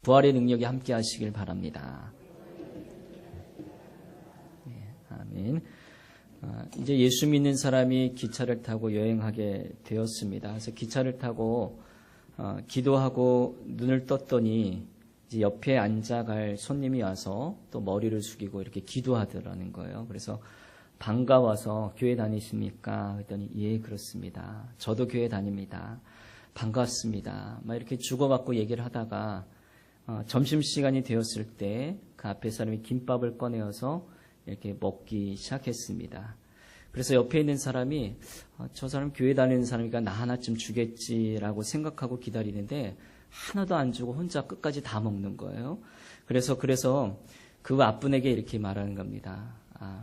부활의 능력이 함께 하시길 바랍니다. 네, 아멘. 이제 예수 믿는 사람이 기차를 타고 여행하게 되었습니다. 그래서 기차를 타고 기도하고 눈을 떴더니 이제 옆에 앉아갈 손님이 와서 또 머리를 숙이고 이렇게 기도하더라는 거예요. 그래서 반가워서 교회 다니십니까? 그랬더니 예, 그렇습니다. 저도 교회 다닙니다. 반갑습니다. 막 이렇게 주고받고 얘기를 하다가 점심시간이 되었을 때 그 앞에 사람이 김밥을 꺼내어서 이렇게 먹기 시작했습니다. 그래서 옆에 있는 사람이 저 사람 교회 다니는 사람이니까 나 하나쯤 주겠지라고 생각하고 기다리는데 하나도 안 주고 혼자 끝까지 다 먹는 거예요. 그래서 그 앞분에게 이렇게 말하는 겁니다.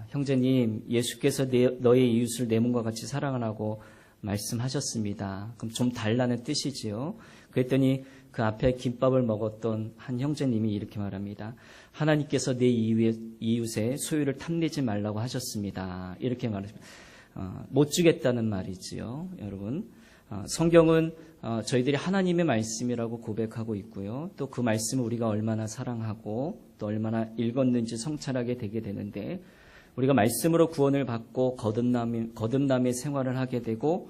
형제님, 예수께서 너의 이웃을 내 몸과 같이 사랑하라고 말씀하셨습니다. 그럼 좀 달라는 뜻이지요. 그랬더니 그 앞에 김밥을 먹었던 한 형제님이 이렇게 말합니다. 하나님께서 내 이웃의 소유를 탐내지 말라고 하셨습니다. 이렇게 말했습니다. 못 주겠다는 말이지요. 여러분, 성경은 저희들이 하나님의 말씀이라고 고백하고 있고요. 또 그 말씀을 우리가 얼마나 사랑하고 또 얼마나 읽었는지 성찰하게 되게 되는데, 우리가 말씀으로 구원을 받고 거듭남의 생활을 하게 되고,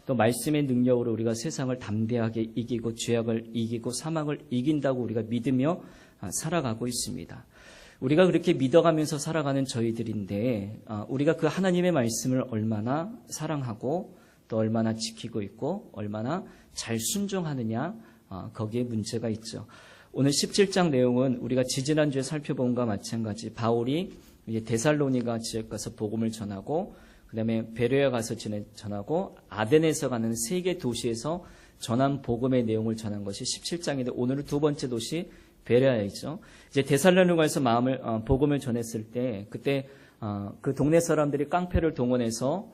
또 말씀의 능력으로 우리가 세상을 담대하게 이기고 죄악을 이기고 사망을 이긴다고 우리가 믿으며 살아가고 있습니다. 우리가 그렇게 믿어가면서 살아가는 저희들인데, 우리가 그 하나님의 말씀을 얼마나 사랑하고 또 얼마나 지키고 있고 얼마나 잘 순종하느냐, 거기에 문제가 있죠. 오늘 17장 내용은 우리가 지지난주에 살펴본 것과 마찬가지, 바울이 이제 데살로니가 지역 가서 복음을 전하고, 그 다음에 베레아 가서 전하고, 아덴에서 가는 세 개 도시에서 전한 복음의 내용을 전한 것이 17장인데, 오늘은 두 번째 도시 베레아이죠. 이제 데살로니가에서 복음을 전했을 때, 그때 그 동네 사람들이 깡패를 동원해서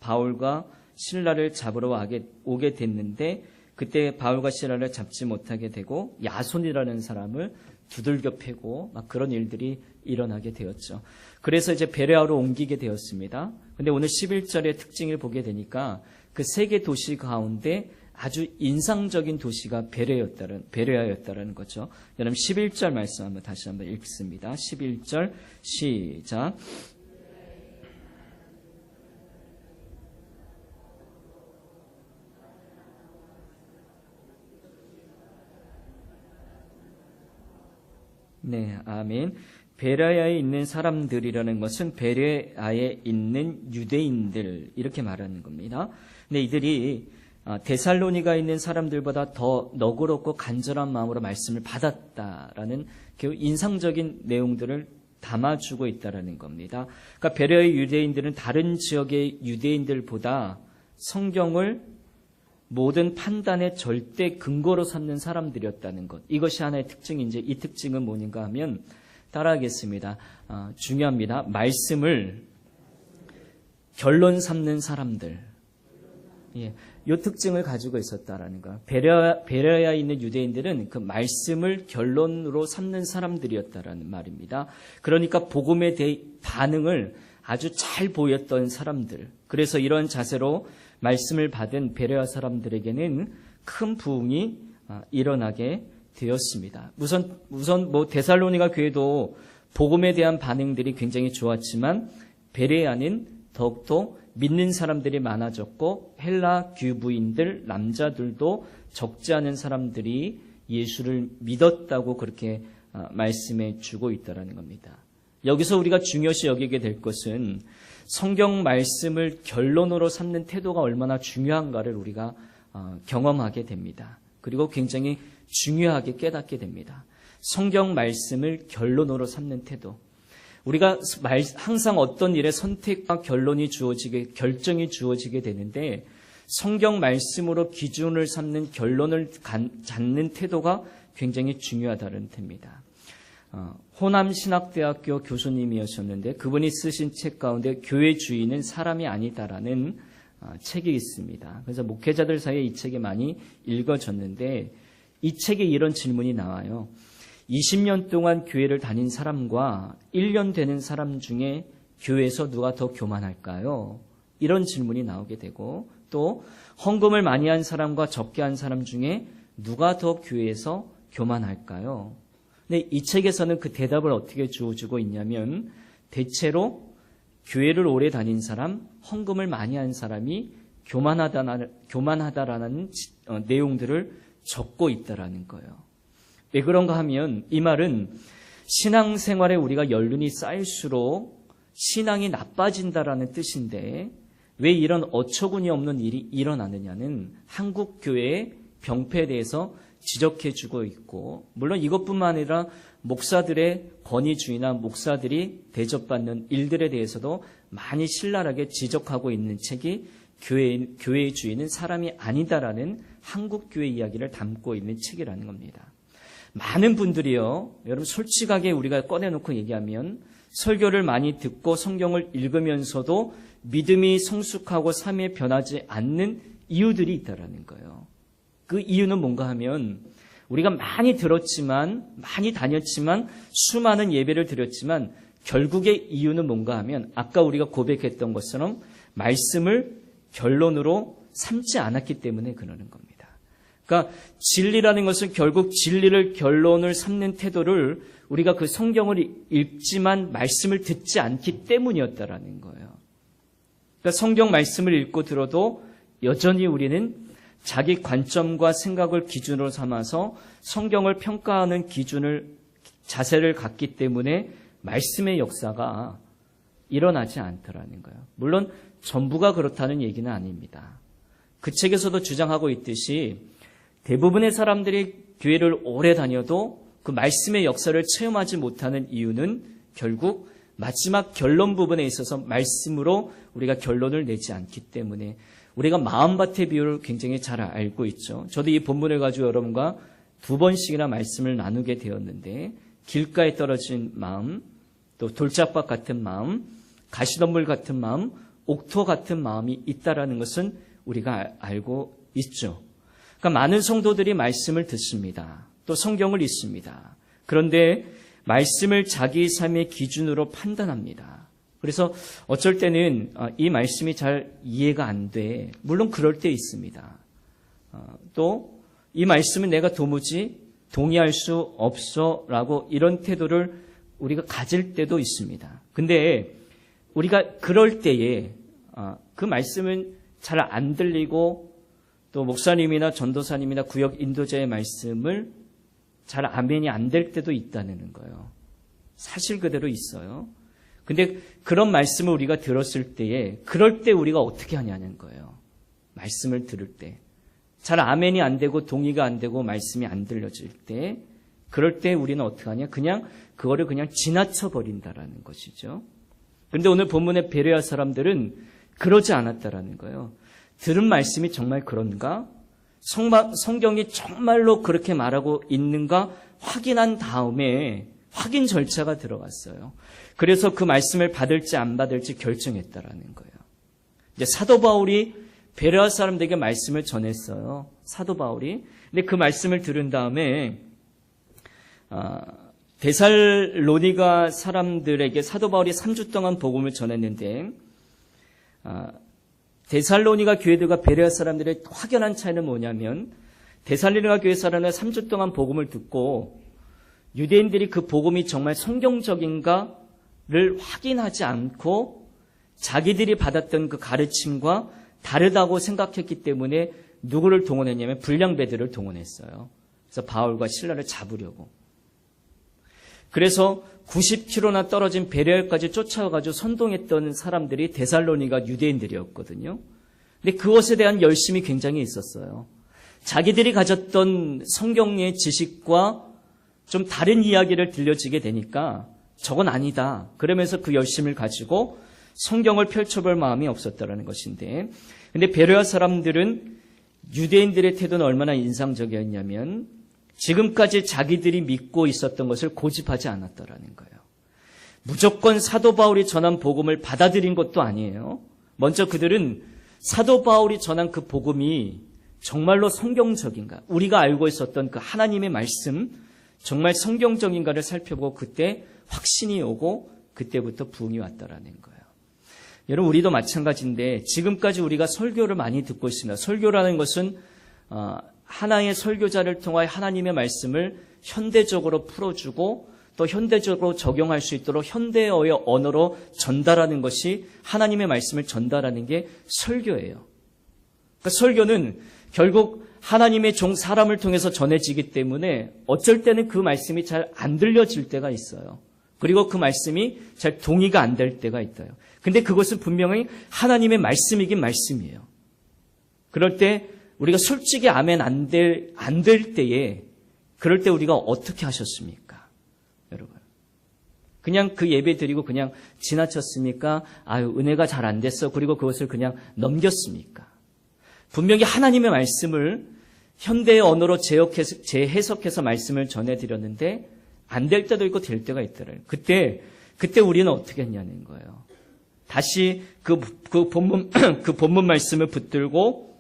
바울과 실라를 잡으러 오게 됐는데, 그때 바울과 실라를 잡지 못하게 되고 야손이라는 사람을 두들겨 패고 막 그런 일들이 일어나게 되었죠. 그래서 이제 베레아로 옮기게 되었습니다. 근데 오늘 11절의 특징을 보게 되니까 그 세 개 도시 가운데 아주 인상적인 도시가 베레아였다라는 거죠. 여러분 11절 말씀 한번 다시 한번 읽습니다. 11절 시작. 네, 아멘. 베레아에 있는 사람들이라는 것은 베레아에 있는 유대인들, 이렇게 말하는 겁니다. 근데 이들이 데살로니가에 있는 사람들보다 더 너그럽고 간절한 마음으로 말씀을 받았다라는 그 인상적인 내용들을 담아주고 있다라는 겁니다. 그러니까 베레아의 유대인들은 다른 지역의 유대인들보다 성경을 모든 판단의 절대 근거로 삼는 사람들이었다는 것. 이것이 하나의 특징인지, 이 특징은 뭐인가 하면 따라하겠습니다. 중요합니다. 말씀을 결론 삼는 사람들. 예, 이 특징을 가지고 있었다라는 거예요. 베레아에 있는 유대인들은 그 말씀을 결론으로 삼는 사람들이었다라는 말입니다. 그러니까 복음에 대해 반응을 아주 잘 보였던 사람들. 그래서 이런 자세로 말씀을 받은 베레아 사람들에게는 큰 부흥이 일어나게 되었습니다. 우선 데살로니가 교회도 복음에 대한 반응들이 굉장히 좋았지만, 베레아는 더욱더 믿는 사람들이 많아졌고, 헬라 규부인들, 남자들도 적지 않은 사람들이 예수를 믿었다고 그렇게 말씀해 주고 있다는 겁니다. 여기서 우리가 중요시 여기게 될 것은 성경 말씀을 결론으로 삼는 태도가 얼마나 중요한가를 우리가 경험하게 됩니다. 그리고 굉장히 중요하게 깨닫게 됩니다. 성경 말씀을 결론으로 삼는 태도. 우리가 항상 어떤 일에 선택과 결정이 주어지게 되는데, 성경 말씀으로 기준을 삼는 결론을 갖는 태도가 굉장히 중요하다는 겁니다. 호남신학대학교 교수님이셨는데, 그분이 쓰신 책 가운데 교회 주인은 사람이 아니다라는 책이 있습니다. 그래서 목회자들 사이에 이 책이 많이 읽어졌는데, 이 책에 이런 질문이 나와요. 20년 동안 교회를 다닌 사람과 1년 되는 사람 중에 교회에서 누가 더 교만할까요? 이런 질문이 나오게 되고, 또 헌금을 많이 한 사람과 적게 한 사람 중에 누가 더 교회에서 교만할까요? 근데 이 책에서는 그 대답을 어떻게 주어주고 있냐면 대체로 교회를 오래 다닌 사람, 헌금을 많이 한 사람이 교만하다라는 내용들을 적고 있다라는 거예요. 왜 그런가 하면 이 말은 신앙생활에 우리가 연륜이 쌓일수록 신앙이 나빠진다라는 뜻인데 왜 이런 어처구니 없는 일이 일어나느냐는 한국 교회의 병폐에 대해서 지적해주고 있고, 물론 이것뿐만 아니라 목사들의 권위주의나 목사들이 대접받는 일들에 대해서도 많이 신랄하게 지적하고 있는 책이 교회의 주인은 사람이 아니다라는 한국 교회 이야기를 담고 있는 책이라는 겁니다. 많은 분들이요, 여러분 솔직하게 우리가 꺼내놓고 얘기하면 설교를 많이 듣고 성경을 읽으면서도 믿음이 성숙하고 삶에 변하지 않는 이유들이 있다라는 거예요. 그 이유는 뭔가 하면 우리가 많이 들었지만, 많이 다녔지만, 수많은 예배를 드렸지만 결국의 이유는 뭔가 하면 아까 우리가 고백했던 것처럼 말씀을 결론으로 삼지 않았기 때문에 그러는 겁니다. 그러니까 진리라는 것은 결국 진리를 결론을 삼는 태도를 우리가 그 성경을 읽지만 말씀을 듣지 않기 때문이었다라는 거예요. 그러니까 성경 말씀을 읽고 들어도 여전히 우리는 자기 관점과 생각을 기준으로 삼아서 성경을 평가하는 자세를 갖기 때문에 말씀의 역사가 일어나지 않더라는 거예요. 물론 전부가 그렇다는 얘기는 아닙니다. 그 책에서도 주장하고 있듯이 대부분의 사람들이 교회를 오래 다녀도 그 말씀의 역사를 체험하지 못하는 이유는 결국 마지막 결론 부분에 있어서 말씀으로 우리가 결론을 내지 않기 때문에 우리가 마음밭의 비유를 굉장히 잘 알고 있죠. 저도 이 본문을 가지고 여러분과 2번씩이나 말씀을 나누게 되었는데 길가에 떨어진 마음, 또 돌짝밭 같은 마음, 가시덤불 같은 마음, 옥토 같은 마음이 있다라는 것은 우리가 알고 있죠. 그러니까 많은 성도들이 말씀을 듣습니다. 또 성경을 읽습니다. 그런데 말씀을 자기 삶의 기준으로 판단합니다. 그래서 어쩔 때는 이 말씀이 잘 이해가 안 돼. 물론 그럴 때 있습니다. 또 이 말씀은 내가 도무지 동의할 수 없어 라고 이런 태도를 우리가 가질 때도 있습니다. 근데 우리가 그럴 때에 그 말씀은 잘 안 들리고 또 목사님이나 전도사님이나 구역 인도자의 말씀을 잘 아멘이 안 될 때도 있다는 거예요. 사실 그대로 있어요. 근데 그런 말씀을 우리가 들었을 때에 그럴 때 우리가 어떻게 하냐는 거예요. 말씀을 들을 때. 잘 아멘이 안 되고 동의가 안 되고 말씀이 안 들려질 때 그럴 때 우리는 어떻게 하냐? 그거를 그냥 지나쳐 버린다라는 것이죠. 그런데 오늘 본문의 베레아 사람들은 그러지 않았다라는 거예요. 들은 말씀이 정말 그런가? 성경이 정말로 그렇게 말하고 있는가? 확인한 다음에 확인 절차가 들어갔어요. 그래서 그 말씀을 받을지 안 받을지 결정했다라는 거예요. 이제 사도 바울이 베레아 사람들에게 말씀을 전했어요. 사도 바울이. 근데 그 말씀을 들은 다음에 데살로니가 사람들에게 사도 바울이 3주 동안 복음을 전했는데 데살로니가 교회들과 베레아 사람들의 확연한 차이는 뭐냐면 데살로니가 교회 사람은 3주 동안 복음을 듣고 유대인들이 그 복음이 정말 성경적인가를 확인하지 않고 자기들이 받았던 그 가르침과 다르다고 생각했기 때문에 누구를 동원했냐면 불량배들을 동원했어요. 그래서 바울과 실라를 잡으려고. 그래서 90km나 떨어진 베레아까지 쫓아가지고 선동했던 사람들이 데살로니가 유대인들이었거든요. 근데 그것에 대한 열심이 굉장히 있었어요. 자기들이 가졌던 성경의 지식과 좀 다른 이야기를 들려지게 되니까 저건 아니다. 그러면서 그 열심을 가지고 성경을 펼쳐볼 마음이 없었다라는 것인데, 근데 베레아 사람들은 유대인들의 태도는 얼마나 인상적이었냐면 지금까지 자기들이 믿고 있었던 것을 고집하지 않았다라는 거예요. 무조건 사도 바울이 전한 복음을 받아들인 것도 아니에요. 먼저 그들은 사도 바울이 전한 그 복음이 정말로 성경적인가, 우리가 알고 있었던 그 하나님의 말씀 정말 성경적인가를 살펴보고 그때 확신이 오고 그때부터 부흥이 왔다라는 거예요. 여러분, 우리도 마찬가지인데 지금까지 우리가 설교를 많이 듣고 있습니다. 설교라는 것은 하나의 설교자를 통하여 하나님의 말씀을 현대적으로 풀어주고 또 현대적으로 적용할 수 있도록 현대어의 언어로 전달하는 것이 하나님의 말씀을 전달하는 게 설교예요. 그러니까 설교는 결국 하나님의 종 사람을 통해서 전해지기 때문에 어쩔 때는 그 말씀이 잘 안 들려질 때가 있어요. 그리고 그 말씀이 잘 동의가 안 될 때가 있어요. 근데 그것은 분명히 하나님의 말씀이긴 말씀이에요. 그럴 때 우리가 솔직히 아멘 안 될 때에 그럴 때 우리가 어떻게 하셨습니까? 여러분. 그냥 그 예배 드리고 그냥 지나쳤습니까? 아유, 은혜가 잘 안 됐어. 그리고 그것을 그냥 넘겼습니까? 분명히 하나님의 말씀을 현대의 언어로 재해석해서 말씀을 전해드렸는데 안 될 때도 있고 될 때가 있더래요. 그때 우리는 어떻게 했냐는 거예요. 다시 그 본문 말씀을 붙들고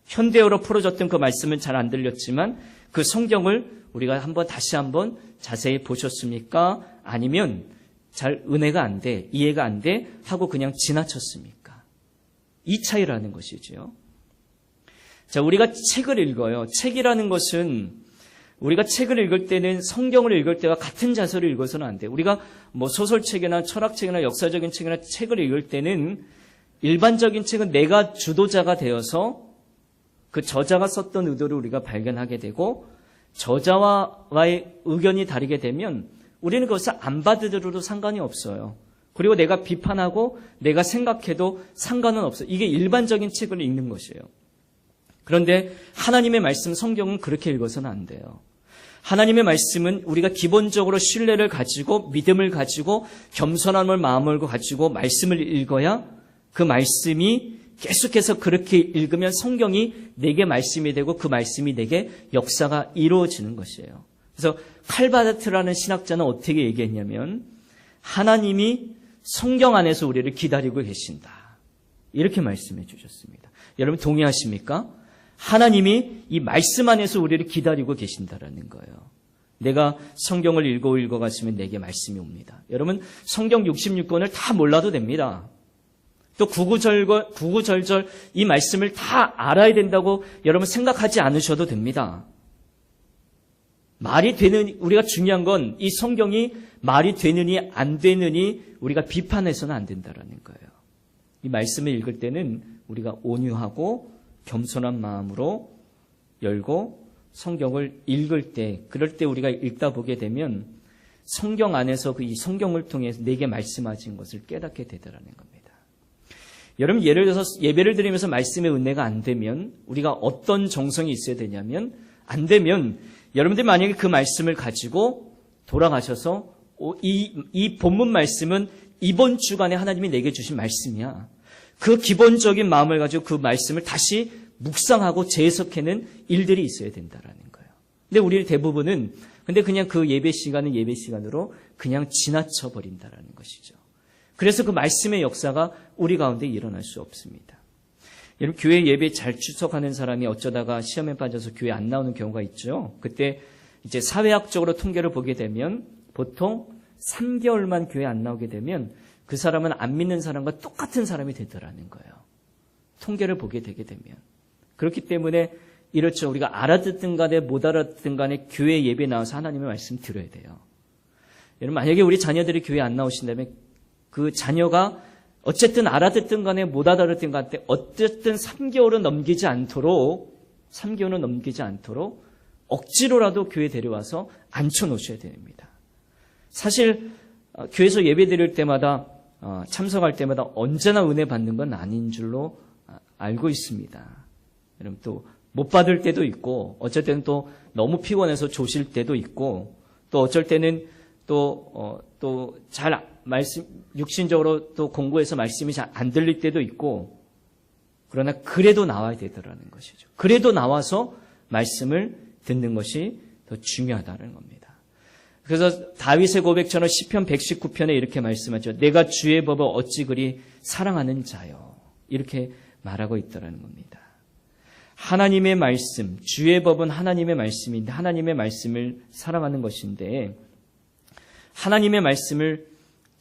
현대어로 풀어졌던 그 말씀은 잘 안 들렸지만 그 성경을 우리가 다시 한번 자세히 보셨습니까? 아니면 잘 은혜가 안 돼, 이해가 안 돼 하고 그냥 지나쳤습니까? 이 차이라는 것이죠. 자, 우리가 책을 읽어요. 책이라는 것은 우리가 책을 읽을 때는 성경을 읽을 때와 같은 자세로 읽어서는 안 돼요. 우리가 뭐 소설책이나 철학책이나 역사적인 책이나 책을 읽을 때는 일반적인 책은 내가 주도자가 되어서 그 저자가 썼던 의도를 우리가 발견하게 되고 저자와의 의견이 다르게 되면 우리는 그것을 안 받으려도 상관이 없어요. 그리고 내가 비판하고 내가 생각해도 상관은 없어요. 이게 일반적인 책을 읽는 것이에요. 그런데 하나님의 말씀 성경은 그렇게 읽어서는 안 돼요. 하나님의 말씀은 우리가 기본적으로 신뢰를 가지고 믿음을 가지고 겸손함을 마음을 가지고 말씀을 읽어야 그 말씀이 계속해서 그렇게 읽으면 성경이 내게 말씀이 되고 그 말씀이 내게 역사가 이루어지는 것이에요. 그래서 칼바르트라는 신학자는 어떻게 얘기했냐면 하나님이 성경 안에서 우리를 기다리고 계신다. 이렇게 말씀해 주셨습니다. 여러분 동의하십니까? 하나님이 이 말씀 안에서 우리를 기다리고 계신다라는 거예요. 내가 성경을 읽어갔으면 내게 말씀이 옵니다. 여러분 성경 66권을 다 몰라도 됩니다. 또 구구절절 이 말씀을 다 알아야 된다고 여러분 생각하지 않으셔도 됩니다. 말이 되는 우리가 중요한 건 이 성경이 말이 되느니 안 되느니 우리가 비판해서는 안 된다라는 거예요. 이 말씀을 읽을 때는 우리가 온유하고 겸손한 마음으로 열고 성경을 읽을 때 그럴 때 우리가 읽다 보게 되면 성경 안에서 이 성경을 통해서 내게 말씀하신 것을 깨닫게 되더라는 겁니다. 여러분 예를 들어서 예배를 드리면서 말씀의 은혜가 안 되면 우리가 어떤 정성이 있어야 되냐면 안 되면 여러분들이 만약에 그 말씀을 가지고 돌아가셔서 이 본문 말씀은 이번 주간에 하나님이 내게 주신 말씀이야. 그 기본적인 마음을 가지고 그 말씀을 다시 묵상하고 재해석하는 일들이 있어야 된다라는 거예요. 근데 우리 대부분은 그냥 그 예배 시간은 예배 시간으로 그냥 지나쳐 버린다라는 것이죠. 그래서 그 말씀의 역사가 우리 가운데 일어날 수 없습니다. 여러분 교회 예배 잘 출석하는 사람이 어쩌다가 시험에 빠져서 교회 안 나오는 경우가 있죠. 그때 이제 사회학적으로 통계를 보게 되면 보통 3개월만 교회 안 나오게 되면 그 사람은 안 믿는 사람과 똑같은 사람이 되더라는 거예요. 통계를 보게 되게 되면. 그렇기 때문에 이렇죠. 우리가 알아듣든 간에 못 알아듣든 간에 교회 예배 나와서 하나님의 말씀 들어야 돼요. 여러분 만약에 우리 자녀들이 교회 안 나오신다면 그 자녀가 어쨌든 알아듣든 간에 못 알아듣든 간에 어쨌든 3개월은 넘기지 않도록 억지로라도 교회 데려와서 앉혀놓으셔야 됩니다. 사실 교회에서 예배 드릴 때마다 참석할 때마다 언제나 은혜 받는 건 아닌 줄로 알고 있습니다. 여러분 또 못 받을 때도 있고 어쩔 때는 또 너무 피곤해서 조실 때도 있고 또 어쩔 때는 또 잘 말씀 육신적으로 또 공부해서 말씀이 잘 안 들릴 때도 있고 그러나 그래도 나와야 되더라는 것이죠. 그래도 나와서 말씀을 듣는 것이 더 중요하다는 겁니다. 그래서 다윗의 고백처럼 시편 119편에 이렇게 말씀하죠. 내가 주의 법을 어찌 그리 사랑하는 자요. 이렇게 말하고 있더라는 겁니다. 하나님의 말씀, 주의 법은 하나님의 말씀인데 하나님의 말씀을 사랑하는 것인데 하나님의 말씀을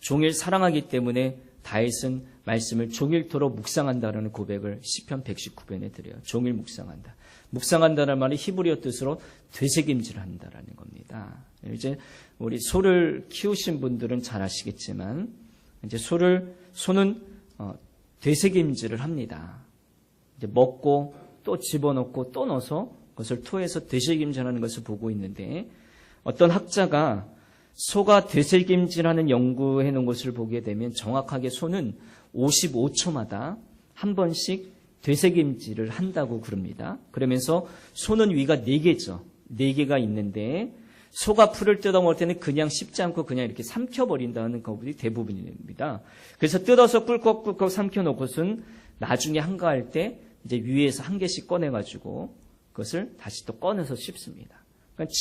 종일 사랑하기 때문에 다윗은 말씀을 종일토록 묵상한다라는 고백을 시편 119편에 드려요. 종일 묵상한다. 묵상한다는 말이 히브리어 뜻으로 되새김질한다라는 겁니다. 이제 우리 소를 키우신 분들은 잘 아시겠지만 이제 소는 되새김질을 합니다. 이제 먹고 또 집어넣고 또 넣어서 그것을 토해서 되새김질하는 것을 보고 있는데, 어떤 학자가 소가 되새김질하는 연구해 놓은 것을 보게 되면 정확하게 소는 55초마다 한 번씩 되새김질을 한다고 그럽니다. 그러면서 소는 위가 4개죠. 4개가 있는데 소가 풀을 뜯어먹을 때는 그냥 씹지 않고 그냥 이렇게 삼켜버린다는 것이 대부분입니다. 그래서 뜯어서 꿀꺽꿀꺽 삼켜놓고선 나중에 한가할 때 이제 위에서 한 개씩 꺼내가지고 그것을 다시 또 꺼내서 씹습니다. 그러니까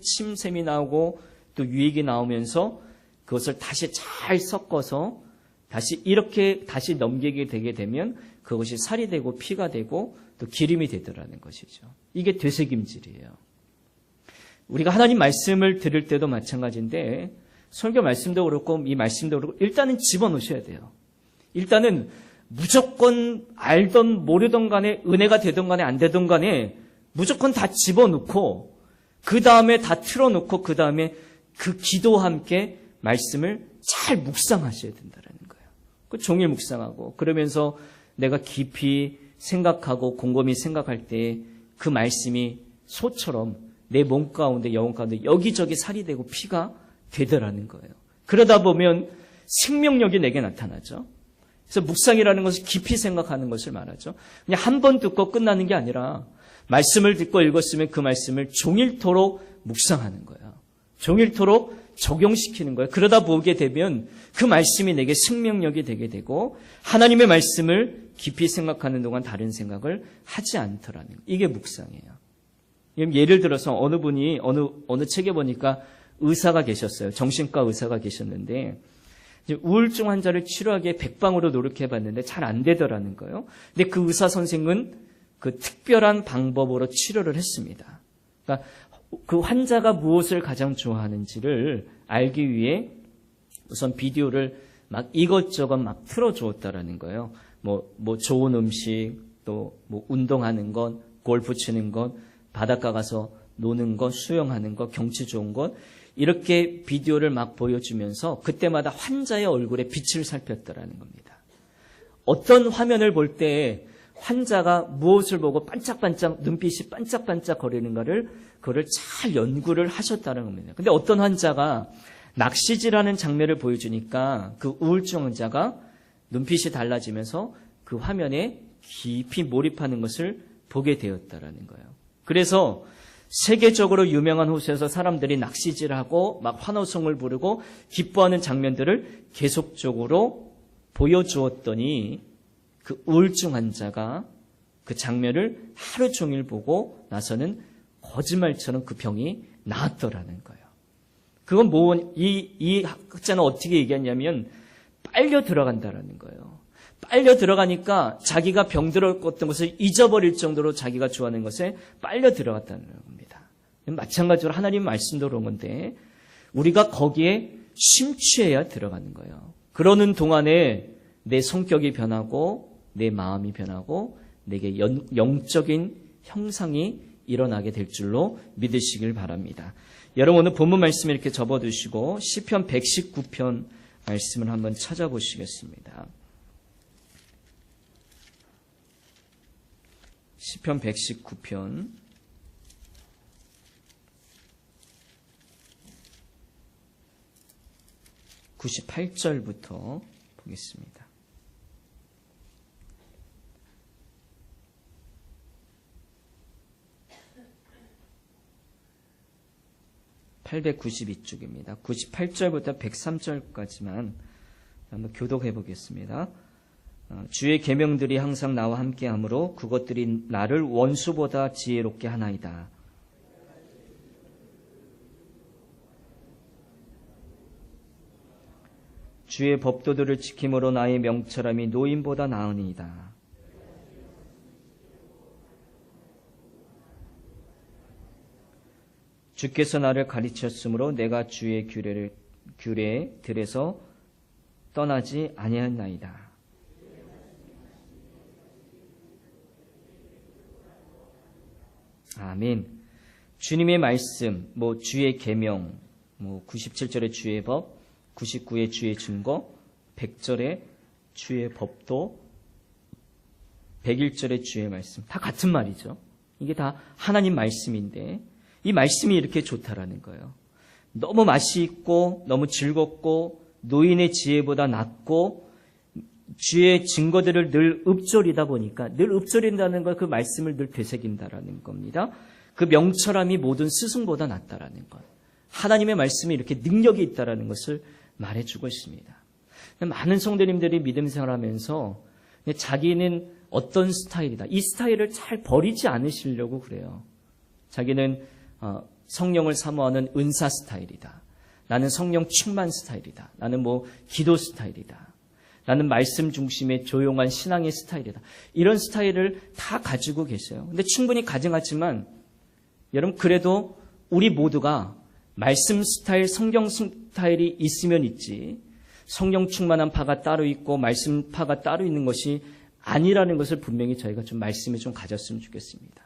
침샘이 나오고 또 유액이 나오면서 그것을 다시 잘 섞어서 다시 이렇게 다시 넘기게 되게 되면 그것이 살이 되고 피가 되고 또 기름이 되더라는 것이죠. 이게 되새김질이에요. 우리가 하나님 말씀을 들을 때도 마찬가지인데, 설교 말씀도 그렇고 이 말씀도 그렇고 일단은 집어넣으셔야 돼요. 일단은 무조건 알던 모르던 간에 은혜가 되던 간에 안 되던 간에 무조건 다 집어넣고 그 다음에 다 틀어놓고 그 다음에 그 기도와 함께 말씀을 잘 묵상하셔야 된다는 거예요. 그 종일 묵상하고 그러면서 내가 깊이 생각하고 곰곰이 생각할 때 그 말씀이 소처럼 내 몸 가운데 영혼 가운데 여기저기 살이 되고 피가 되더라는 거예요. 그러다 보면 생명력이 내게 나타나죠. 그래서 묵상이라는 것을 깊이 생각하는 것을 말하죠. 그냥 한 번 듣고 끝나는 게 아니라 말씀을 듣고 읽었으면 그 말씀을 종일토록 묵상하는 거예요. 종일토록 적용시키는 거예요. 그러다 보게 되면 그 말씀이 내게 생명력이 되게 되고 하나님의 말씀을 깊이 생각하는 동안 다른 생각을 하지 않더라는 거예요. 이게 묵상이에요. 예를 들어서 어느 분이 어느 책에 보니까 의사가 계셨어요. 정신과 의사가 계셨는데 우울증 환자를 치료하기에 백방으로 노력해봤는데 잘 안 되더라는 거예요. 근데 그 의사 선생은 그 특별한 방법으로 치료를 했습니다. 그러니까 그 환자가 무엇을 가장 좋아하는지를 알기 위해 우선 비디오를 막 이것저것 막 틀어주었다라는 거예요. 뭐 좋은 음식, 또 뭐 운동하는 것, 골프 치는 것, 바닷가 가서 노는 것, 수영하는 것, 경치 좋은 것, 이렇게 비디오를 막 보여주면서 그때마다 환자의 얼굴에 빛을 살폈다라는 겁니다. 어떤 화면을 볼 때 환자가 무엇을 보고 반짝반짝 눈빛이 반짝반짝 거리는가를 그거를 잘 연구를 하셨다는 겁니다. 근데 어떤 환자가 낚시질하는 장면을 보여주니까 그 우울증 환자가 눈빛이 달라지면서 그 화면에 깊이 몰입하는 것을 보게 되었다라는 거예요. 그래서 세계적으로 유명한 호수에서 사람들이 낚시질하고 막 환호성을 부르고 기뻐하는 장면들을 계속적으로 보여주었더니 그 우울증 환자가 그 장면을 하루 종일 보고 나서는 거짓말처럼 그 병이 나았더라는 거예요. 그건 이 학자는 어떻게 얘기했냐면 빨려 들어간다라는 거예요. 빨려 들어가니까 자기가 병들었던 것을 잊어버릴 정도로 자기가 좋아하는 것에 빨려 들어갔다는 겁니다. 마찬가지로 하나님 말씀도 그런 건데 우리가 거기에 심취해야 들어가는 거예요. 그러는 동안에 내 성격이 변하고 내 마음이 변하고 내게 영적인 형상이 일어나게 될 줄로 믿으시길 바랍니다. 여러분 오늘 본문 말씀 이렇게 접어두시고 시편 119편 말씀을 한번 찾아보시겠습니다. 시편 119편 98절부터 보겠습니다. (892쪽입니다) 98절부터 103절까지만 한번 교독해 보겠습니다. 주의 계명들이 항상 나와 함께하므로 그것들이 나를 원수보다 지혜롭게 하나이다. 주의 법도들을 지킴으로 나의 명철함이 노인보다 나으니이다. 주께서 나를 가르쳤으므로 내가 주의 규례에 들에서 떠나지 아니하였나이다. 아멘. 주님의 말씀, 주의 계명, 97절의 주의 법, 99의 주의 증거, 100절의 주의 법도, 101절의 주의 말씀, 다 같은 말이죠. 이게 다 하나님 말씀인데 이 말씀이 이렇게 좋다라는 거예요. 너무 맛이 있고 너무 즐겁고 노인의 지혜보다 낫고 주의 증거들을 늘 읊조리다 보니까, 늘 읊조린다는 걸, 그 말씀을 늘 되새긴다라는 겁니다. 그 명철함이 모든 스승보다 낫다라는 것. 하나님의 말씀이 이렇게 능력이 있다라는 것을 말해주고 있습니다. 많은 성도님들이 믿음 생활하면서 자기는 어떤 스타일이다, 이 스타일을 잘 버리지 않으시려고 그래요. 자기는 성령을 사모하는 은사 스타일이다. 나는 성령 충만 스타일이다. 나는 기도 스타일이다. 나는 말씀 중심의 조용한 신앙의 스타일이다. 이런 스타일을 다 가지고 계세요. 근데 충분히 가증하지만 여러분, 그래도 우리 모두가 말씀 스타일, 성경 스타일이 있으면 있지, 성령 충만한 파가 따로 있고 말씀 파가 따로 있는 것이 아니라는 것을 분명히 저희가 좀 말씀에 좀 가졌으면 좋겠습니다.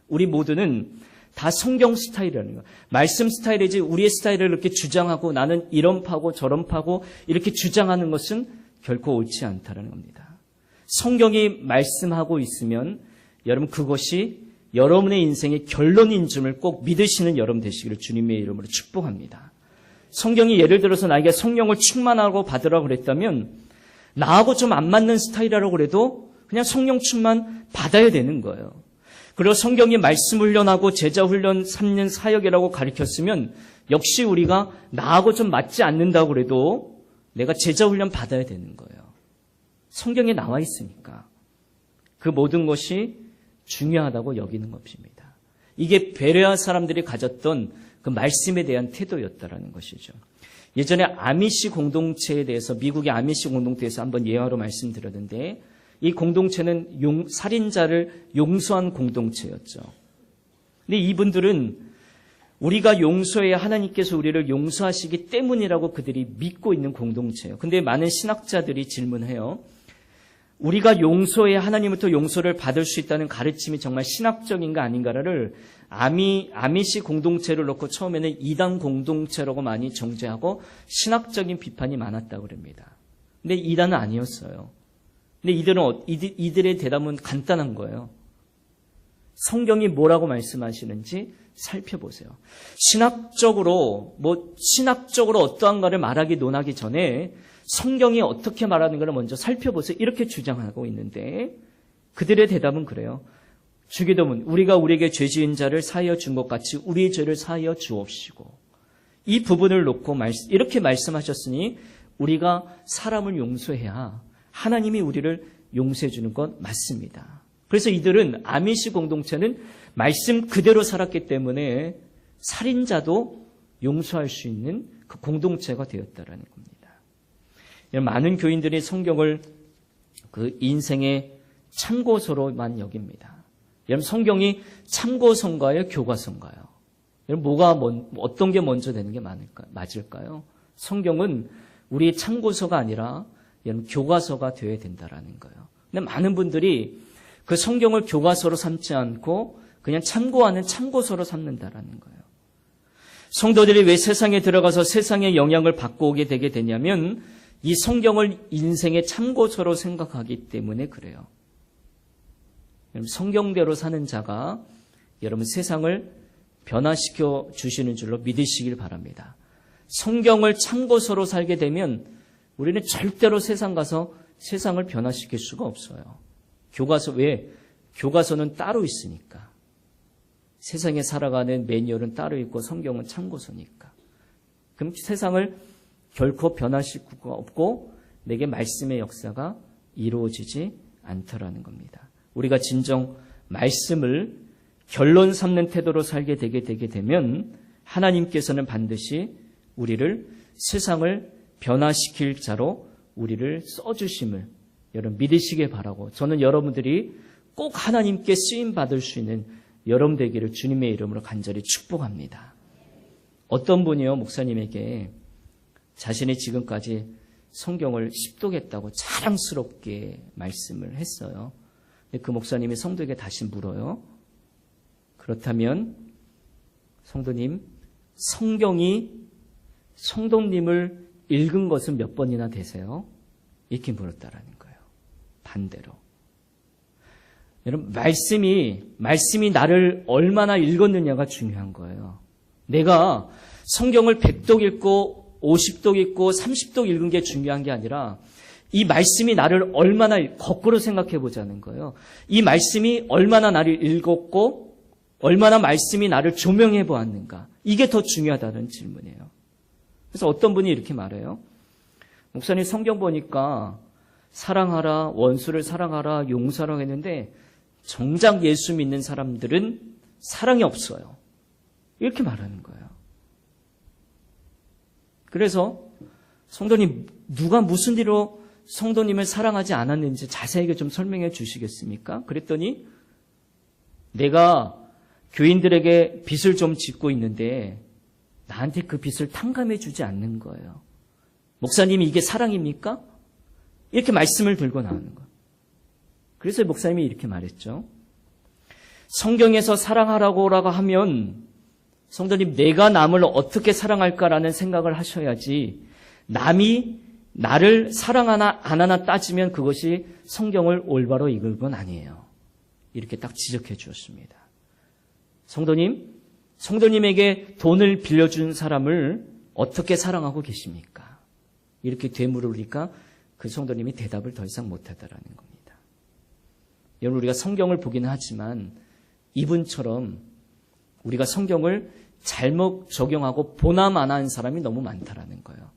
우리 모두는 다 성경 스타일이라는 거예요. 말씀 스타일이지 우리의 스타일을 이렇게 주장하고 나는 이런 파고 저런 파고 이렇게 주장하는 것은 결코 옳지 않다는 겁니다. 성경이 말씀하고 있으면 여러분, 그것이 여러분의 인생의 결론인 줄을 꼭 믿으시는 여러분 되시기를 주님의 이름으로 축복합니다. 성경이 예를 들어서 나에게 성령을 충만하고 받으라고 그랬다면 나하고 좀 안 맞는 스타일이라고 그래도 그냥 성령 충만 받아야 되는 거예요. 그리고 성경이 말씀 훈련하고 제자 훈련 3년 사역이라고 가르쳤으면 역시 우리가 나하고 좀 맞지 않는다고 그래도 내가 제자 훈련 받아야 되는 거예요. 성경에 나와 있으니까. 그 모든 것이 중요하다고 여기는 것입니다. 이게 베레아 사람들이 가졌던 그 말씀에 대한 태도였다라는 것이죠. 예전에 아미시 공동체에 대해서, 미국의 아미시 공동체에서 한번 예화로 말씀드렸는데, 이 공동체는 살인자를 용서한 공동체였죠. 근데 이분들은 우리가 용서해야 하나님께서 우리를 용서하시기 때문이라고 그들이 믿고 있는 공동체예요. 근데 많은 신학자들이 질문해요. 우리가 용서해야 하나님부터 용서를 받을 수 있다는 가르침이 정말 신학적인가 아닌가를 아미시 공동체를 놓고 처음에는 이단 공동체라고 많이 정죄하고 신학적인 비판이 많았다고 그럽니다. 근데 이단은 아니었어요. 근데 이들의 대답은 간단한 거예요. 성경이 뭐라고 말씀하시는지 살펴보세요. 신학적으로 어떠한가를 말하기 논하기 전에 성경이 어떻게 말하는 걸 먼저 살펴보세요. 이렇게 주장하고 있는데 그들의 대답은 그래요. 주기도문, 우리가 우리에게 죄 지은 자를 사하여 준 것 같이 우리의 죄를 사하여 주옵시고, 이 부분을 놓고 이렇게 말씀하셨으니 우리가 사람을 용서해야 하나님이 우리를 용서해 주는 건 맞습니다. 그래서 이들은, 아미시 공동체는 말씀 그대로 살았기 때문에 살인자도 용서할 수 있는 그 공동체가 되었다라는 겁니다. 많은 교인들이 성경을 그 인생의 참고서로만 여깁니다. 여러분, 성경이 참고서인가요? 교과서인가요? 여러분, 어떤 게 먼저 되는 게 맞을까요? 성경은 우리의 참고서가 아니라 여러분, 교과서가 되어야 된다라는 거예요. 근데 많은 분들이 그 성경을 교과서로 삼지 않고 그냥 참고하는 참고서로 삼는다라는 거예요. 성도들이 왜 세상에 들어가서 세상의 영향을 받고 오게 되게 되냐면 이 성경을 인생의 참고서로 생각하기 때문에 그래요. 성경대로 사는 자가 여러분 세상을 변화시켜 주시는 줄로 믿으시길 바랍니다. 성경을 참고서로 살게 되면 우리는 절대로 세상 가서 세상을 변화시킬 수가 없어요. 교과서는 따로 있으니까. 세상에 살아가는 매뉴얼은 따로 있고 성경은 참고서니까. 그럼 세상을 결코 변화시킬 수가 없고 내게 말씀의 역사가 이루어지지 않더라는 겁니다. 우리가 진정 말씀을 결론 삼는 태도로 살게 되면 하나님께서는 반드시 우리를 세상을 변화시킬 자로 우리를 써주심을 여러분 믿으시길 바라고, 저는 여러분들이 꼭 하나님께 쓰임받을 수 있는 여러분 되기를 주님의 이름으로 간절히 축복합니다. 어떤 분이요, 목사님에게 자신이 지금까지 성경을 십독했다고 자랑스럽게 말씀을 했어요. 그 목사님이 성도에게 다시 물어요. 그렇다면 성도님, 성도님을 읽은 것은 몇 번이나 되세요? 이렇게 물었다라는 거예요. 반대로. 여러분, 말씀이 나를 얼마나 읽었느냐가 중요한 거예요. 내가 성경을 100독 읽고 50독 읽고 30독 읽은 게 중요한 게 아니라 이 말씀이 나를 얼마나 거꾸로 생각해 보자는 거예요. 이 말씀이 얼마나 나를 읽었고 얼마나 말씀이 나를 조명해 보았는가. 이게 더 중요하다는 질문이에요. 그래서 어떤 분이 이렇게 말해요. 목사님, 성경 보니까 사랑하라, 원수를 사랑하라, 용서하라 했는데 정작 예수 믿는 사람들은 사랑이 없어요. 이렇게 말하는 거예요. 그래서 성도님, 누가 무슨 일로 성도님을 사랑하지 않았는지 자세하게 좀 설명해 주시겠습니까? 그랬더니 내가 교인들에게 빚을 좀 짓고 있는데 나한테 그 빚을 탕감해 주지 않는 거예요. 목사님이 이게 사랑입니까? 이렇게 말씀을 들고 나오는 거예요. 그래서 목사님이 이렇게 말했죠. 성경에서 사랑하라고 하면 성도님, 내가 남을 어떻게 사랑할까라는 생각을 하셔야지 남이 나를 사랑하나 안 하나 따지면 그것이 성경을 올바로 읽은 건 아니에요. 이렇게 딱 지적해 주었습니다. 성도님에게 돈을 빌려준 사람을 어떻게 사랑하고 계십니까? 이렇게 되물으니까 그 성도님이 대답을 더 이상 못하더라는 겁니다. 여러분, 우리가 성경을 보기는 하지만 이분처럼 우리가 성경을 잘못 적용하고 보남 안 하는 사람이 너무 많다라는 거예요.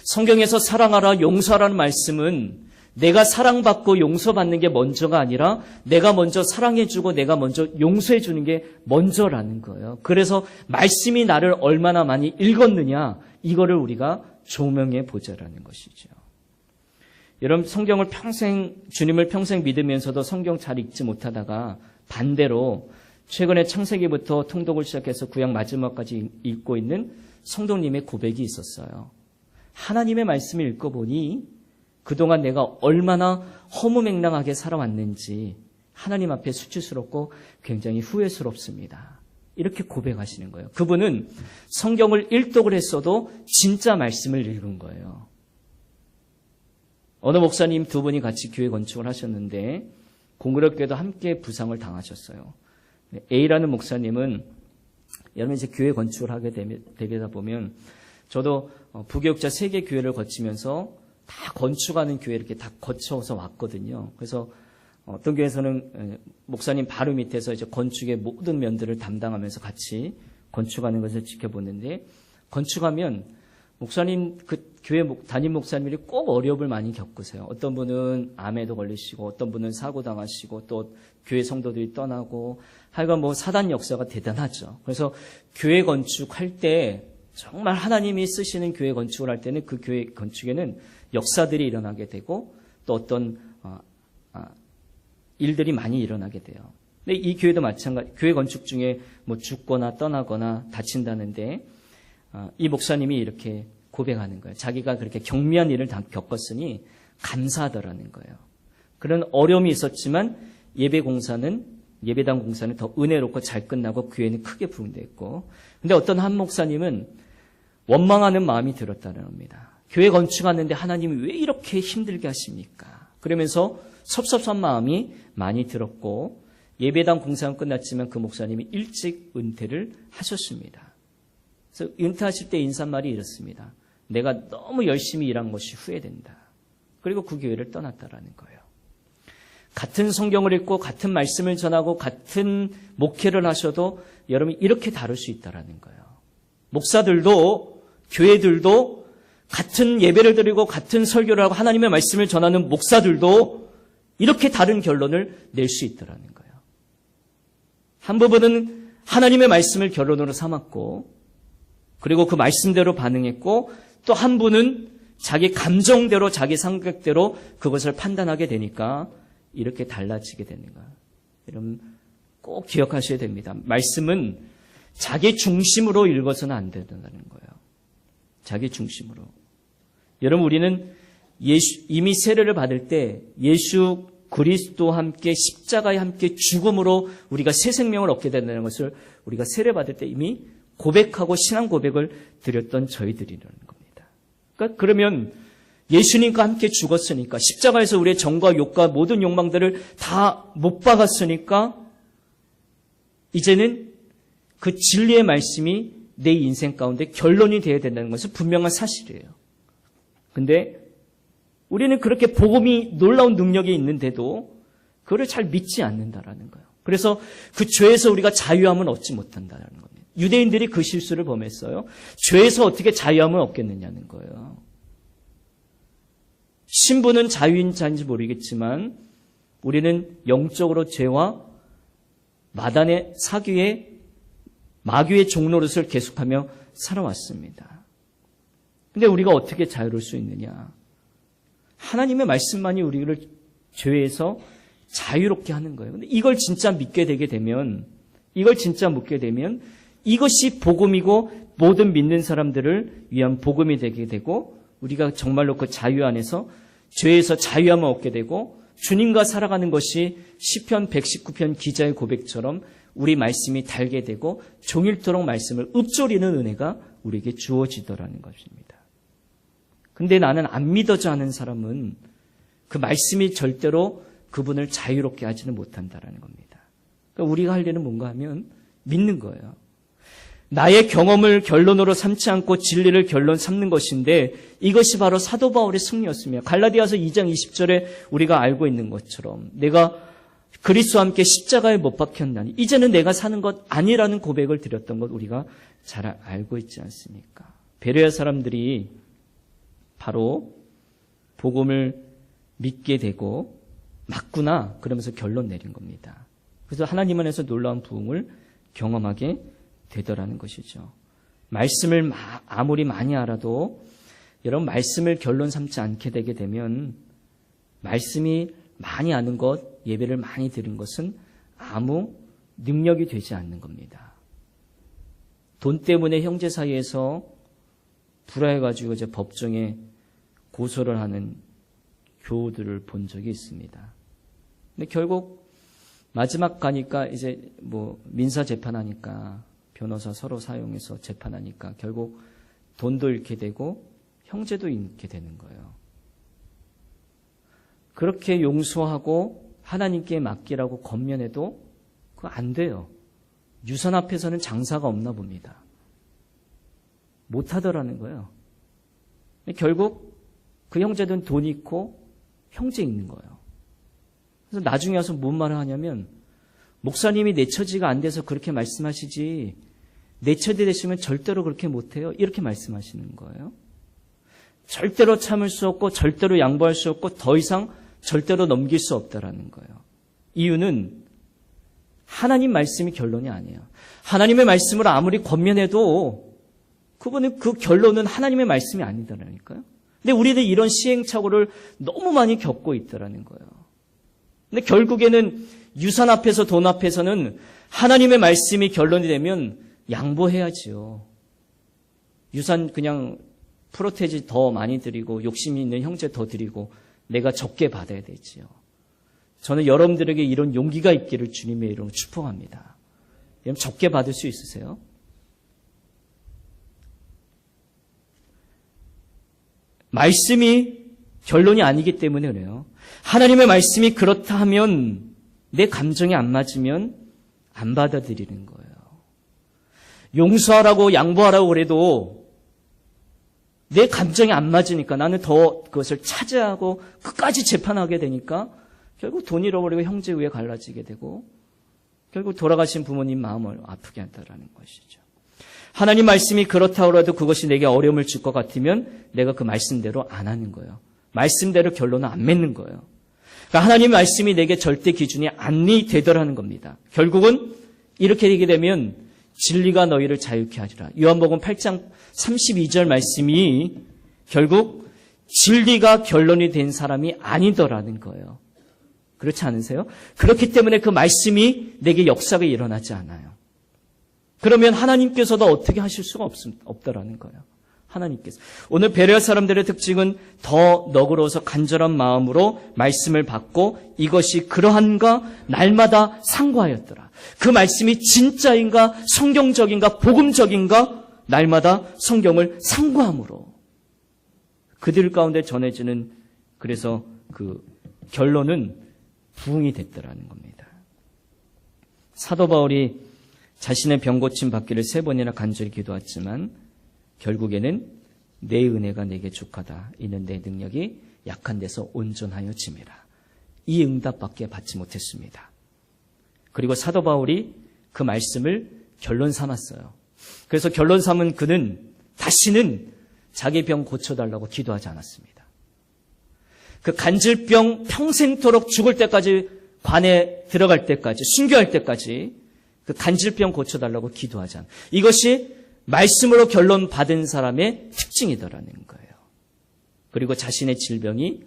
성경에서 사랑하라, 용서하라는 말씀은 내가 사랑받고 용서받는 게 먼저가 아니라 내가 먼저 사랑해주고 내가 먼저 용서해주는 게 먼저라는 거예요. 그래서 말씀이 나를 얼마나 많이 읽었느냐, 이거를 우리가 조명해 보자라는 것이죠. 여러분, 주님을 평생 믿으면서도 성경 잘 읽지 못하다가 반대로 최근에 창세기부터 통독을 시작해서 구약 마지막까지 읽고 있는 성도님의 고백이 있었어요. 하나님의 말씀을 읽어보니 그동안 내가 얼마나 허무맹랑하게 살아왔는지 하나님 앞에 수치스럽고 굉장히 후회스럽습니다. 이렇게 고백하시는 거예요. 그분은 성경을 일독을 했어도 진짜 말씀을 읽은 거예요. 어느 목사님 두 분이 같이 교회 건축을 하셨는데 공교롭게도 함께 부상을 당하셨어요. A라는 목사님은 여러분 이제 교회 건축을 하게 되다 보면 저도 부교육자 3개 교회를 거치면서 다 건축하는 교회 이렇게 다 거쳐서 왔거든요. 그래서 어떤 교회에서는 목사님 바로 밑에서 이제 건축의 모든 면들을 담당하면서 같이 건축하는 것을 지켜보는데 건축하면 목사님 그 교회 담임 목사님들이 꼭 어려움을 많이 겪으세요. 어떤 분은 암에도 걸리시고 어떤 분은 사고 당하시고 또 교회 성도들이 떠나고 하여간 뭐 사단 역사가 대단하죠. 그래서 교회 건축할 때 정말 하나님이 쓰시는 교회 건축을 할 때는 그 교회 건축에는 역사들이 일어나게 되고 또 어떤 일들이 많이 일어나게 돼요. 근데 이 교회도 마찬가지. 교회 건축 중에 뭐 죽거나 떠나거나 다친다는데 이 목사님이 이렇게 고백하는 거예요. 자기가 그렇게 경미한 일을 겪었으니 감사하더라는 거예요. 그런 어려움이 있었지만 예배당 공사는 더 은혜롭고 잘 끝나고 교회는 크게 부흥됐고, 근데 어떤 한 목사님은 원망하는 마음이 들었다는 겁니다. 교회 건축하는데 하나님이 왜 이렇게 힘들게 하십니까? 그러면서 섭섭한 마음이 많이 들었고 예배당 공사는 끝났지만 그 목사님이 일찍 은퇴를 하셨습니다. 그래서 은퇴하실 때 인사말이 이렇습니다. 내가 너무 열심히 일한 것이 후회된다. 그리고 그 교회를 떠났다라는 거예요. 같은 성경을 읽고 같은 말씀을 전하고 같은 목회를 하셔도 여러분이 이렇게 다를 수 있다라는 거예요. 목사들도 교회들도 같은 예배를 드리고 같은 설교를 하고 하나님의 말씀을 전하는 목사들도 이렇게 다른 결론을 낼 수 있다라는 거예요. 한 부분은 하나님의 말씀을 결론으로 삼았고 그리고 그 말씀대로 반응했고 또 한 분은 자기 감정대로 자기 생각대로 그것을 판단하게 되니까 이렇게 달라지게 되는 거예요. 여러분 꼭 기억하셔야 됩니다. 말씀은 자기 중심으로 읽어서는 안 된다는 거예요. 자기 중심으로. 여러분 우리는 이미 세례를 받을 때 예수 그리스도와 함께 십자가에 함께 죽음으로 우리가 새 생명을 얻게 된다는 것을 우리가 세례받을 때 이미 고백하고 신앙 고백을 드렸던 저희들이라는 겁니다. 그러니까 그러면 예수님과 함께 죽었으니까 십자가에서 우리의 정과 욕과 모든 욕망들을 다 못 박았으니까 이제는 그 진리의 말씀이 내 인생 가운데 결론이 되어야 된다는 것은 분명한 사실이에요. 근데 우리는 그렇게 복음이 놀라운 능력이 있는데도 그거를 잘 믿지 않는다라는 거예요. 그래서 그 죄에서 우리가 자유함을 얻지 못한다는 겁니다. 유대인들이 그 실수를 범했어요. 죄에서 어떻게 자유함을 얻겠느냐는 거예요. 신부는 자유인자인지 모르겠지만 우리는 영적으로 죄와 마단의 사귀의 마귀의 종노릇을 계속하며 살아왔습니다. 근데 우리가 어떻게 자유로울 수 있느냐? 하나님의 말씀만이 우리를 죄에서 자유롭게 하는 거예요. 근데 이걸 진짜 믿게 되면 이것이 복음이고 모든 믿는 사람들을 위한 복음이 되게 되고 우리가 정말로 그 자유 안에서 죄에서 자유함을 얻게 되고 주님과 살아가는 것이 시편 119편 기자의 고백처럼 우리 말씀이 달게 되고 종일토록 말씀을 읊조리는 은혜가 우리에게 주어지더라는 것입니다. 근데 나는 안 믿어져 하는 사람은 그 말씀이 절대로 그분을 자유롭게 하지는 못한다라는 겁니다. 그러니까 우리가 할 일은 뭔가 하면 믿는 거예요. 나의 경험을 결론으로 삼지 않고 진리를 결론 삼는 것인데 이것이 바로 사도 바울의 승리였으며 갈라디아서 2장 20절에 우리가 알고 있는 것처럼 내가 그리스도와 함께 십자가에 못 박혔나니 이제는 내가 사는 것 아니라는 고백을 드렸던 것 우리가 잘 알고 있지 않습니까? 베레아 사람들이 바로 복음을 믿게 되고 맞구나 그러면서 결론 내린 겁니다. 그래서 하나님 안에서 놀라운 부흥을 경험하게 되더라는 것이죠. 말씀을 아무리 많이 알아도 여러분 말씀을 결론 삼지 않게 되게 되면 말씀이 많이 아는 것, 예배를 많이 드린 것은 아무 능력이 되지 않는 겁니다. 돈 때문에 형제 사이에서 불화해가지고 이제 법정에 고소를 하는 교우들을 본 적이 있습니다. 근데 결국 마지막 가니까 이제 뭐 민사 재판하니까 변호사 서로 사용해서 재판하니까 결국 돈도 잃게 되고 형제도 잃게 되는 거예요. 그렇게 용서하고 하나님께 맡기라고 권면해도 그거 안 돼요. 유산 앞에서는 장사가 없나 봅니다. 못하더라는 거예요. 결국 그 형제들은 돈이 있고 형제 있는 거예요. 그래서 나중에 와서 뭔 말을 하냐면 목사님이 내 처지가 안 돼서 그렇게 말씀하시지 내 처지 되시면 절대로 그렇게 못해요. 이렇게 말씀하시는 거예요. 절대로 참을 수 없고 절대로 양보할 수 없고 더 이상 절대로 넘길 수 없다라는 거예요. 이유는 하나님 말씀이 결론이 아니에요. 하나님의 말씀을 아무리 권면해도 그분은 그 결론은 하나님의 말씀이 아니더라니까요. 근데 우리는 이런 시행착오를 너무 많이 겪고 있더라는 거예요. 근데 결국에는 유산 앞에서 돈 앞에서는 하나님의 말씀이 결론이 되면 양보해야지요. 유산 그냥 프로테지 더 많이 드리고 욕심이 있는 형제 더 드리고 내가 적게 받아야 되지요. 저는 여러분들에게 이런 용기가 있기를 주님의 이름으로 축복합니다. 여러분 적게 받을 수 있으세요? 말씀이 결론이 아니기 때문에 그래요. 하나님의 말씀이 그렇다 하면 내 감정이 안 맞으면 안 받아들이는 거예요. 용서하라고 양보하라고 그래도 내 감정이 안 맞으니까 나는 더 그것을 차지하고 끝까지 재판하게 되니까 결국 돈 잃어버리고 형제 위에 갈라지게 되고 결국 돌아가신 부모님 마음을 아프게 한다는 것이죠. 하나님 말씀이 그렇다고 해도 그것이 내게 어려움을 줄 것 같으면 내가 그 말씀대로 안 하는 거예요. 말씀대로 결론을 안 맺는 거예요. 그러니까 하나님 말씀이 내게 절대 기준이 아니 되더라는 겁니다. 결국은 이렇게 되게 되면 진리가 너희를 자유케 하리라. 요한복음 8장 32절 말씀이 결국 진리가 결론이 된 사람이 아니더라는 거예요. 그렇지 않으세요? 그렇기 때문에 그 말씀이 내게 역사가 일어나지 않아요. 그러면 하나님께서도 어떻게 하실 수가 없더라는 거예요. 하나님께서. 오늘 베레아 사람들의 특징은 더 너그러워서 간절한 마음으로 말씀을 받고 이것이 그러한가 날마다 상고하였더라. 그 말씀이 진짜인가 성경적인가 복음적인가 날마다 성경을 상고함으로 그들 가운데 전해지는 그래서 그 결론은 부흥이 됐더라는 겁니다. 사도 바울이 자신의 병 고침 받기를 3번이나 간절히 기도했지만 결국에는 내 은혜가 내게 족하다. 이는 내 능력이 약한 데서 온전하여 짐이라. 이 응답밖에 받지 못했습니다. 그리고 사도 바울이 그 말씀을 결론 삼았어요. 그래서 결론 삼은 그는 다시는 자기 병 고쳐달라고 기도하지 않았습니다. 그 간질병 평생토록 죽을 때까지 관에 들어갈 때까지 순교할 때까지 그 간질병 고쳐달라고 기도하지 않아. 이것이 말씀으로 결론 받은 사람의 특징이더라는 거예요. 그리고 자신의 질병이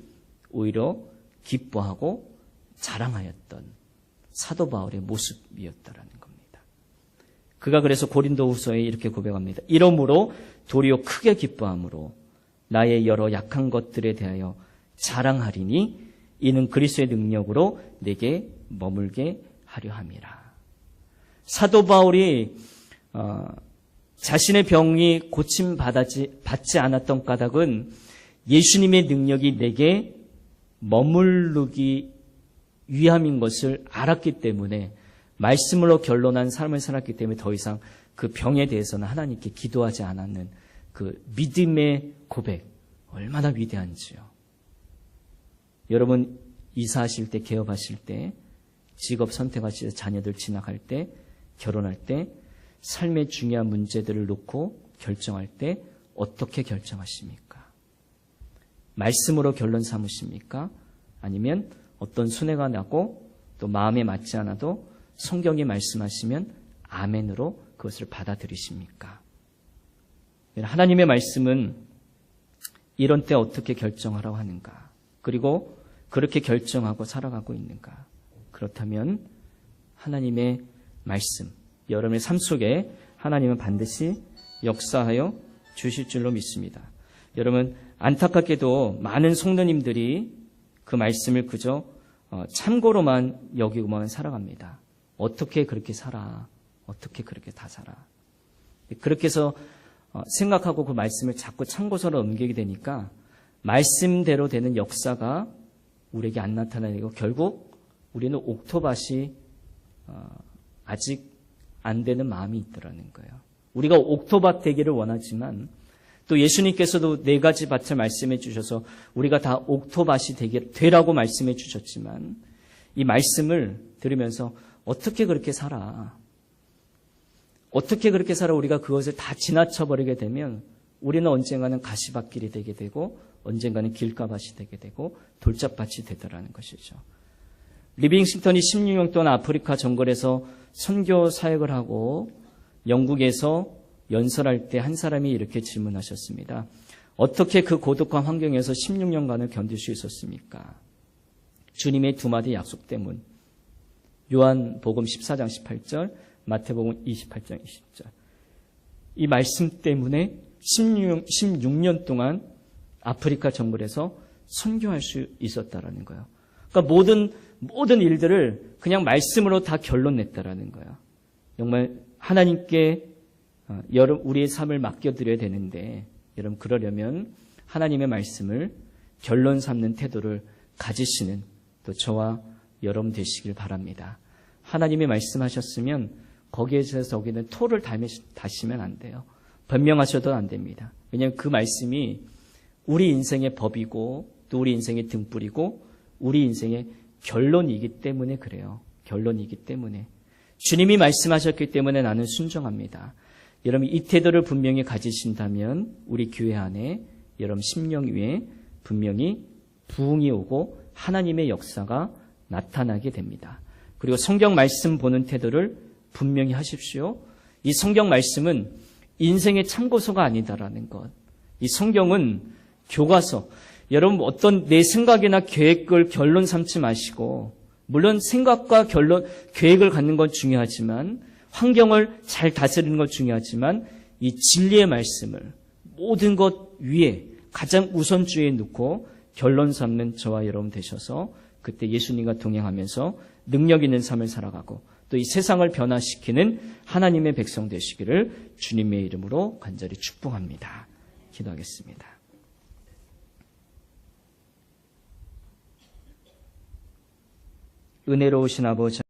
오히려 기뻐하고 자랑하였던 사도 바울의 모습이었다라는 겁니다. 그가 그래서 고린도후서에 이렇게 고백합니다. 이러므로 도리어 크게 기뻐함으로 나의 여러 약한 것들에 대하여 자랑하리니 이는 그리스도의 능력으로 내게 머물게 하려 함이라. 사도 바울이 자신의 병이 고침받지 않았던 까닭은 예수님의 능력이 내게 머무르기 위함인 것을 알았기 때문에 말씀으로 결론한 삶을 살았기 때문에 더 이상 그 병에 대해서는 하나님께 기도하지 않았는 그 믿음의 고백 얼마나 위대한지요. 여러분 이사하실 때 개업하실 때 직업 선택하실 때 자녀들 진학할 때 결혼할 때 삶의 중요한 문제들을 놓고 결정할 때 어떻게 결정하십니까? 말씀으로 결론 삼으십니까? 아니면 어떤 손해가 나고 또 마음에 맞지 않아도 성경이 말씀하시면 아멘으로 그것을 받아들이십니까? 하나님의 말씀은 이런 때 어떻게 결정하라고 하는가? 그리고 그렇게 결정하고 살아가고 있는가? 그렇다면 하나님의 말씀, 여러분의 삶 속에 하나님은 반드시 역사하여 주실 줄로 믿습니다. 여러분 안타깝게도 많은 성도님들이 그 말씀을 그저 참고로만 여기고만 살아갑니다. 어떻게 그렇게 살아? 어떻게 그렇게 다 살아? 그렇게 해서 생각하고 그 말씀을 자꾸 참고서로 옮기게 되니까 말씀대로 되는 역사가 우리에게 안 나타나고 결국 우리는 옥토밭이 아직 안 되는 마음이 있더라는 거예요. 우리가 옥토밭 되기를 원하지만 또 예수님께서도 4가지 밭을 말씀해 주셔서 우리가 다 옥토밭이 되라고 말씀해 주셨지만 이 말씀을 들으면서 어떻게 그렇게 살아? 어떻게 그렇게 살아? 우리가 그것을 다 지나쳐버리게 되면 우리는 언젠가는 가시밭길이 되게 되고 언젠가는 길가밭이 되게 되고 돌짝밭이 되더라는 것이죠. 리빙스턴이 16년 동안 아프리카 정글에서 선교 사역을 하고 영국에서 연설할 때 한 사람이 이렇게 질문하셨습니다. 어떻게 그 고독한 환경에서 16년간을 견딜 수 있었습니까? 주님의 2마디 약속 때문. 요한복음 14장 18절, 마태복음 28장 20절. 이 말씀 때문에 16년 동안 아프리카 정글에서 선교할 수 있었다라는 거예요. 그러니까 모든 일들을 그냥 말씀으로 다 결론 냈다라는 거예요. 정말 하나님께 우리의 삶을 맡겨드려야 되는데 여러분 그러려면 하나님의 말씀을 결론 삼는 태도를 가지시는 또 저와 여러분 되시길 바랍니다. 하나님이 말씀하셨으면 거기에 대해서 거기는 토를 다시면 안 돼요. 변명하셔도 안 됩니다. 왜냐하면 그 말씀이 우리 인생의 법이고 또 우리 인생의 등불이고 우리 인생의 결론이기 때문에 그래요. 결론이기 때문에. 주님이 말씀하셨기 때문에 나는 순종합니다. 여러분 이 태도를 분명히 가지신다면 우리 교회 안에 여러분 심령 위에 분명히 부흥이 오고 하나님의 역사가 나타나게 됩니다. 그리고 성경 말씀 보는 태도를 분명히 하십시오. 이 성경 말씀은 인생의 참고서가 아니다라는 것. 이 성경은 교과서. 여러분 어떤 내 생각이나 계획을 결론 삼지 마시고 물론 생각과 계획을 갖는 건 중요하지만 환경을 잘 다스리는 건 중요하지만 이 진리의 말씀을 모든 것 위에 가장 우선주의에 놓고 결론 삼는 저와 여러분 되셔서 그때 예수님과 동행하면서 능력 있는 삶을 살아가고 또 이 세상을 변화시키는 하나님의 백성 되시기를 주님의 이름으로 간절히 축복합니다. 기도하겠습니다. 은혜로우신 아버지